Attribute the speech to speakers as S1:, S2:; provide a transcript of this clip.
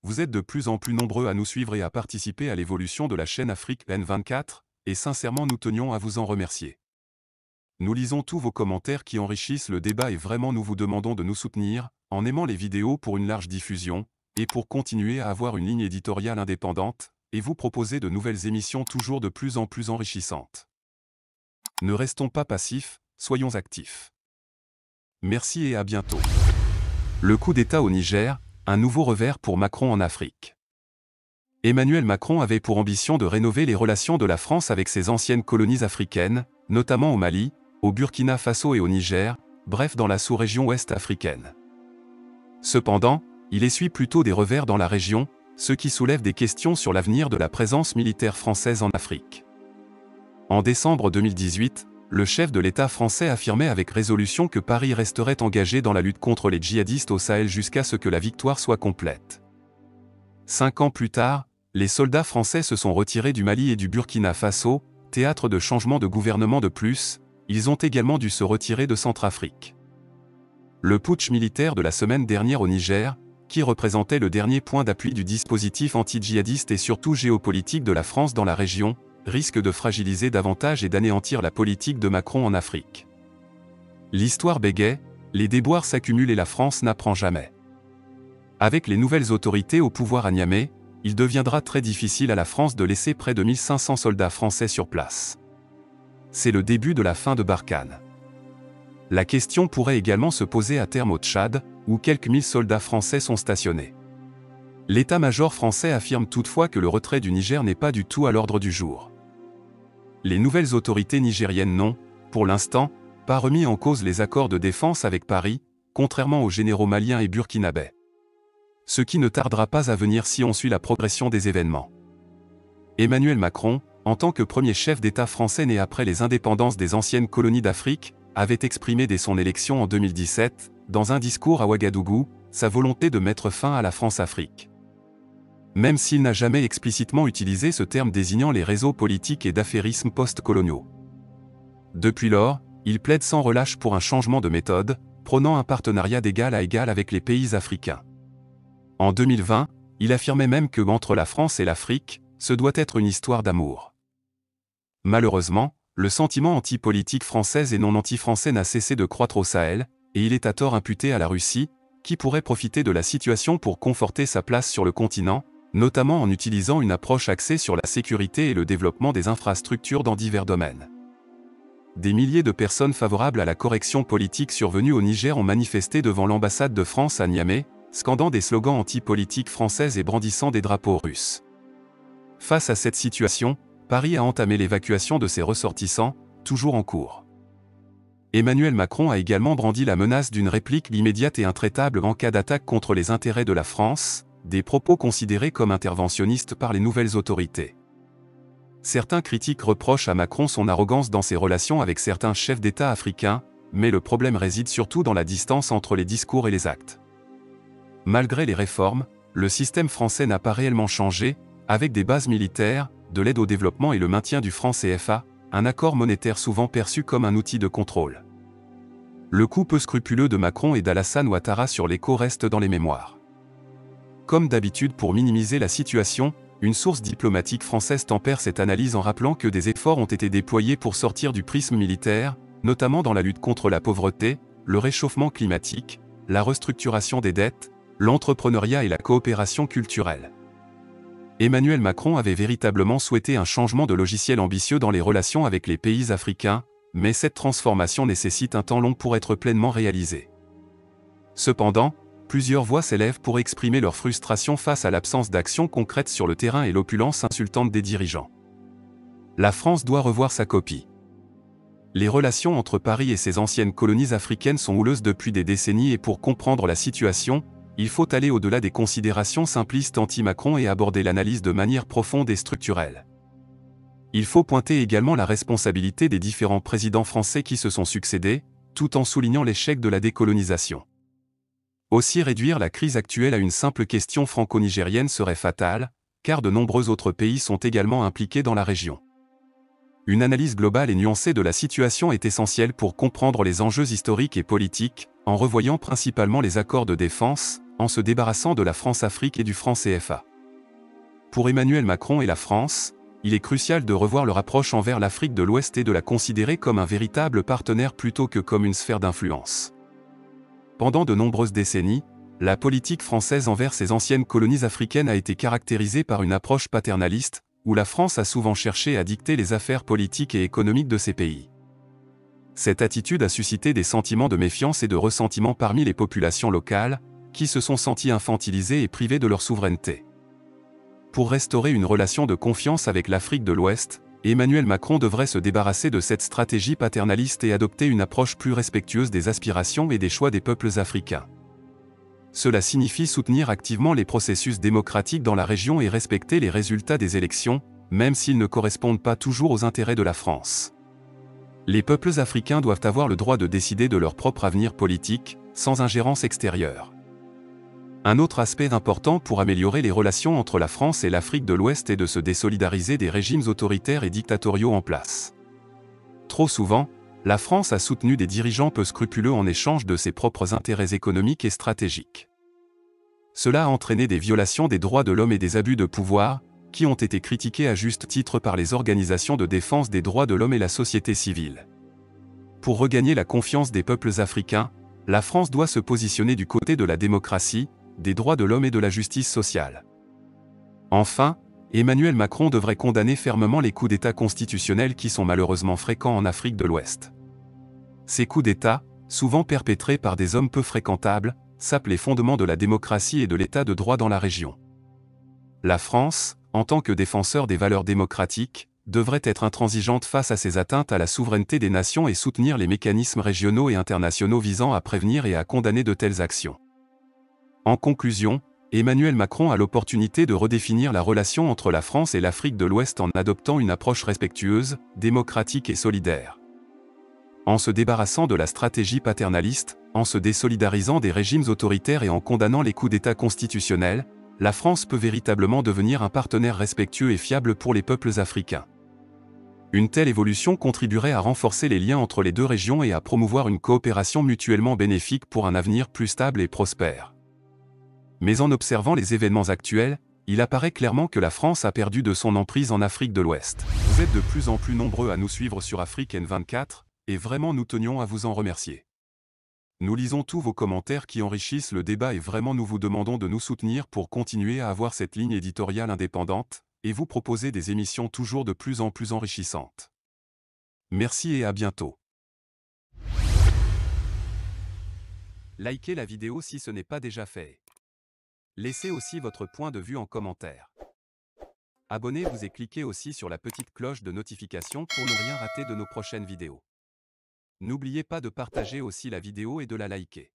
S1: Vous êtes de plus en plus nombreux à nous suivre et à participer à l'évolution de la chaîne Afrique N24, et sincèrement nous tenions à vous en remercier. Nous lisons tous vos commentaires qui enrichissent le débat et vraiment nous vous demandons de nous soutenir, en aimant les vidéos pour une large diffusion, et pour continuer à avoir une ligne éditoriale indépendante, et vous proposer de nouvelles émissions toujours de plus en plus enrichissantes. Ne restons pas passifs, soyons actifs. Merci et à bientôt. Le coup d'État au Niger, un nouveau revers pour Macron en Afrique. Emmanuel Macron avait pour ambition de rénover les relations de la France avec ses anciennes colonies africaines, notamment au Mali, au Burkina Faso et au Niger, bref dans la sous-région ouest africaine. Cependant, il essuie plutôt des revers dans la région, ce qui soulève des questions sur l'avenir de la présence militaire française en Afrique. En décembre 2018, le chef de l'État français affirmait avec résolution que Paris resterait engagé dans la lutte contre les djihadistes au Sahel jusqu'à ce que la victoire soit complète. 5 ans plus tard, les soldats français se sont retirés du Mali et du Burkina Faso, théâtre de changement de gouvernement de plus, ils ont également dû se retirer de Centrafrique. Le putsch militaire de la semaine dernière au Niger, qui représentait le dernier point d'appui du dispositif anti-djihadiste et surtout géopolitique de la France dans la région, risque de fragiliser davantage et d'anéantir la politique de Macron en Afrique. L'histoire bégaie, les déboires s'accumulent et la France n'apprend jamais. Avec les nouvelles autorités au pouvoir à Niamey, il deviendra très difficile à la France de laisser près de 1500 soldats français sur place. C'est le début de la fin de Barkhane. La question pourrait également se poser à terme au Tchad, où quelques 1000 soldats français sont stationnés. L'état-major français affirme toutefois que le retrait du Niger n'est pas du tout à l'ordre du jour. Les nouvelles autorités nigériennes n'ont, pour l'instant, pas remis en cause les accords de défense avec Paris, contrairement aux généraux maliens et burkinabais. Ce qui ne tardera pas à venir si on suit la progression des événements. Emmanuel Macron, en tant que premier chef d'État français né après les indépendances des anciennes colonies d'Afrique, avait exprimé dès son élection en 2017, dans un discours à Ouagadougou, sa volonté de mettre fin à la France-Afrique. Même s'il n'a jamais explicitement utilisé ce terme désignant les réseaux politiques et d'affairisme post-coloniaux. Depuis lors, il plaide sans relâche pour un changement de méthode, prônant un partenariat d'égal à égal avec les pays africains. En 2020, il affirmait même que entre la France et l'Afrique, ce doit être une histoire d'amour. Malheureusement, le sentiment anti-politique française et non anti-français n'a cessé de croître au Sahel, et il est à tort imputé à la Russie, qui pourrait profiter de la situation pour conforter sa place sur le continent, notamment en utilisant une approche axée sur la sécurité et le développement des infrastructures dans divers domaines. Des milliers de personnes favorables à la correction politique survenue au Niger ont manifesté devant l'ambassade de France à Niamey, scandant des slogans anti-politiques françaises et brandissant des drapeaux russes. Face à cette situation, Paris a entamé l'évacuation de ses ressortissants, toujours en cours. Emmanuel Macron a également brandi la menace d'une réplique immédiate et intraitable en cas d'attaque contre les intérêts de la France, des propos considérés comme interventionnistes par les nouvelles autorités. Certains critiques reprochent à Macron son arrogance dans ses relations avec certains chefs d'État africains, mais le problème réside surtout dans la distance entre les discours et les actes. Malgré les réformes, le système français n'a pas réellement changé, avec des bases militaires, de l'aide au développement et le maintien du franc CFA, un accord monétaire souvent perçu comme un outil de contrôle. Le coup peu scrupuleux de Macron et d'Alassane Ouattara sur l'écho reste dans les mémoires. Comme d'habitude pour minimiser la situation, une source diplomatique française tempère cette analyse en rappelant que des efforts ont été déployés pour sortir du prisme militaire, notamment dans la lutte contre la pauvreté, le réchauffement climatique, la restructuration des dettes, l'entrepreneuriat et la coopération culturelle. Emmanuel Macron avait véritablement souhaité un changement de logiciel ambitieux dans les relations avec les pays africains, mais cette transformation nécessite un temps long pour être pleinement réalisée. Cependant, plusieurs voix s'élèvent pour exprimer leur frustration face à l'absence d'action concrète sur le terrain et l'opulence insultante des dirigeants. La France doit revoir sa copie. Les relations entre Paris et ses anciennes colonies africaines sont houleuses depuis des décennies et pour comprendre la situation, il faut aller au-delà des considérations simplistes anti-Macron et aborder l'analyse de manière profonde et structurelle. Il faut pointer également la responsabilité des différents présidents français qui se sont succédés, tout en soulignant l'échec de la décolonisation. Aussi réduire la crise actuelle à une simple question franco-nigérienne serait fatal, car de nombreux autres pays sont également impliqués dans la région. Une analyse globale et nuancée de la situation est essentielle pour comprendre les enjeux historiques et politiques, en revoyant principalement les accords de défense, en se débarrassant de la France-Afrique et du franc CFA. Pour Emmanuel Macron et la France, il est crucial de revoir leur approche envers l'Afrique de l'Ouest et de la considérer comme un véritable partenaire plutôt que comme une sphère d'influence. Pendant de nombreuses décennies, la politique française envers ses anciennes colonies africaines a été caractérisée par une approche paternaliste, où la France a souvent cherché à dicter les affaires politiques et économiques de ces pays. Cette attitude a suscité des sentiments de méfiance et de ressentiment parmi les populations locales, qui se sont senties infantilisées et privées de leur souveraineté. Pour restaurer une relation de confiance avec l'Afrique de l'Ouest, Emmanuel Macron devrait se débarrasser de cette stratégie paternaliste et adopter une approche plus respectueuse des aspirations et des choix des peuples africains. Cela signifie soutenir activement les processus démocratiques dans la région et respecter les résultats des élections, même s'ils ne correspondent pas toujours aux intérêts de la France. Les peuples africains doivent avoir le droit de décider de leur propre avenir politique, sans ingérence extérieure. Un autre aspect important pour améliorer les relations entre la France et l'Afrique de l'Ouest est de se désolidariser des régimes autoritaires et dictatoriaux en place. Trop souvent, la France a soutenu des dirigeants peu scrupuleux en échange de ses propres intérêts économiques et stratégiques. Cela a entraîné des violations des droits de l'homme et des abus de pouvoir, qui ont été critiqués à juste titre par les organisations de défense des droits de l'homme et la société civile. Pour regagner la confiance des peuples africains, la France doit se positionner du côté de la démocratie, des droits de l'homme et de la justice sociale. Enfin, Emmanuel Macron devrait condamner fermement les coups d'État constitutionnels qui sont malheureusement fréquents en Afrique de l'Ouest. Ces coups d'État, souvent perpétrés par des hommes peu fréquentables, sapent les fondements de la démocratie et de l'État de droit dans la région. La France, en tant que défenseur des valeurs démocratiques, devrait être intransigeante face à ces atteintes à la souveraineté des nations et soutenir les mécanismes régionaux et internationaux visant à prévenir et à condamner de telles actions. En conclusion, Emmanuel Macron a l'opportunité de redéfinir la relation entre la France et l'Afrique de l'Ouest en adoptant une approche respectueuse, démocratique et solidaire. En se débarrassant de la stratégie paternaliste, en se désolidarisant des régimes autoritaires et en condamnant les coups d'État constitutionnels, la France peut véritablement devenir un partenaire respectueux et fiable pour les peuples africains. Une telle évolution contribuerait à renforcer les liens entre les deux régions et à promouvoir une coopération mutuellement bénéfique pour un avenir plus stable et prospère. Mais en observant les événements actuels, il apparaît clairement que la France a perdu de son emprise en Afrique de l'Ouest. Vous êtes de plus en plus nombreux à nous suivre sur Afrique N24, et vraiment nous tenions à vous en remercier. Nous lisons tous vos commentaires qui enrichissent le débat et vraiment nous vous demandons de nous soutenir pour continuer à avoir cette ligne éditoriale indépendante, et vous proposer des émissions toujours de plus en plus enrichissantes. Merci et à bientôt. Likez la vidéo si ce n'est pas déjà fait. Laissez aussi votre point de vue en commentaire. Abonnez-vous et cliquez aussi sur la petite cloche de notification pour ne rien rater de nos prochaines vidéos. N'oubliez pas de partager aussi la vidéo et de la liker.